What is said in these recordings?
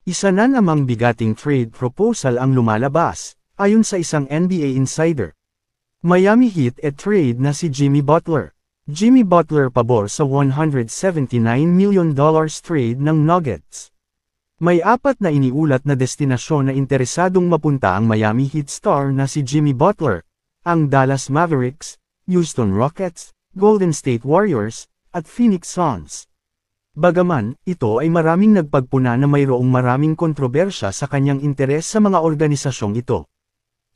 Isa na namang bigating trade proposal ang lumalabas, ayon sa isang NBA insider. Miami Heat trade na si Jimmy Butler. Jimmy Butler pabor sa $179 million trade ng Nuggets. May apat na iniulat na destinasyon na interesadong mapunta ang Miami Heat star na si Jimmy Butler, ang Dallas Mavericks, Houston Rockets, Golden State Warriors, at Phoenix Suns. Bagaman, ito ay maraming nagpagpuna na mayroong maraming kontrobersya sa kanyang interes sa mga organisasyong ito.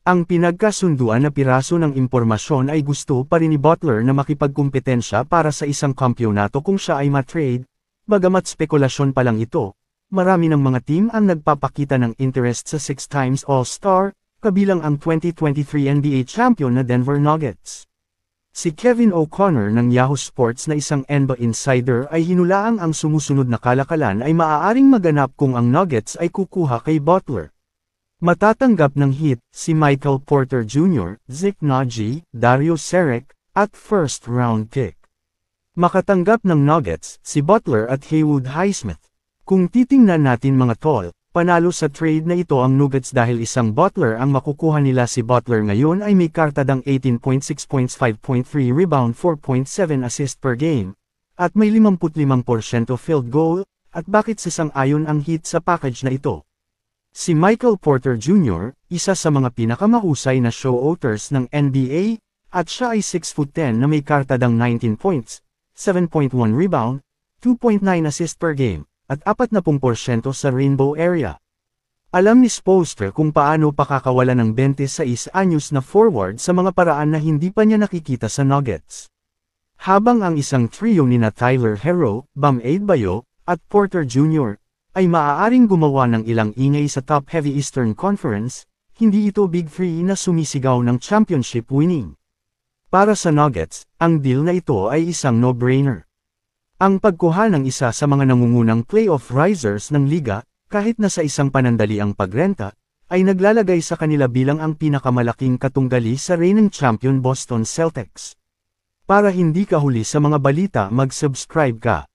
Ang pinagkasunduan na piraso ng impormasyon ay gusto pa rin ni Butler na makipagkumpetensya para sa isang kampyonato kung siya ay matrade, bagamat spekulasyon pa lang ito. Marami ng mga team ang nagpapakita ng interest sa 6 times All-Star, kabilang ang 2023 NBA champion na Denver Nuggets. Si Kevin O'Connor ng Yahoo Sports na isang NBA insider ay hinulaang ang sumusunod na kalakalan ay maaaring maganap kung ang Nuggets ay kukuha kay Butler. Matatanggap ng Heat si Michael Porter Jr., Zeke Nnaji, Dario Saric, at first-round pick. Makatanggap ng Nuggets si Butler at Haywood Highsmith. Kung titingnan natin mga tol, panalo sa trade na ito ang Nuggets dahil isang Butler ang makukuha nila. Si Butler ngayon ay may kartadang 18.6 points, 5.3 rebound, 4.7 assist per game, at may 55% field goal, at bakit sasang-ayon ang Heat sa package na ito? Si Michael Porter Jr., isa sa mga pinakamahusay na show-outers ng NBA, at siya ay 6'10" na may kartadang 19 points, 7.1 rebound, 2.9 assist per game, at 40% sa rainbow area. Alam ni Spoelstra kung paano pakakawala ng 26 anyos na forward sa mga paraan na hindi pa niya nakikita sa Nuggets. Habang ang isang trio nina Tyler Herro, Bam Adebayo, at Porter Jr., ay maaaring gumawa ng ilang ingay sa top-heavy Eastern Conference, hindi ito Big Three na sumisigaw ng championship winning. Para sa Nuggets, ang deal na ito ay isang no-brainer. Ang pagkuha ng isa sa mga nangungunang playoff risers ng liga, kahit na sa isang panandaliang pagrenta, ay naglalagay sa kanila bilang ang pinakamalaking katunggali sa reigning champion Boston Celtics. Para hindi ka huli sa mga balita, mag-subscribe ka.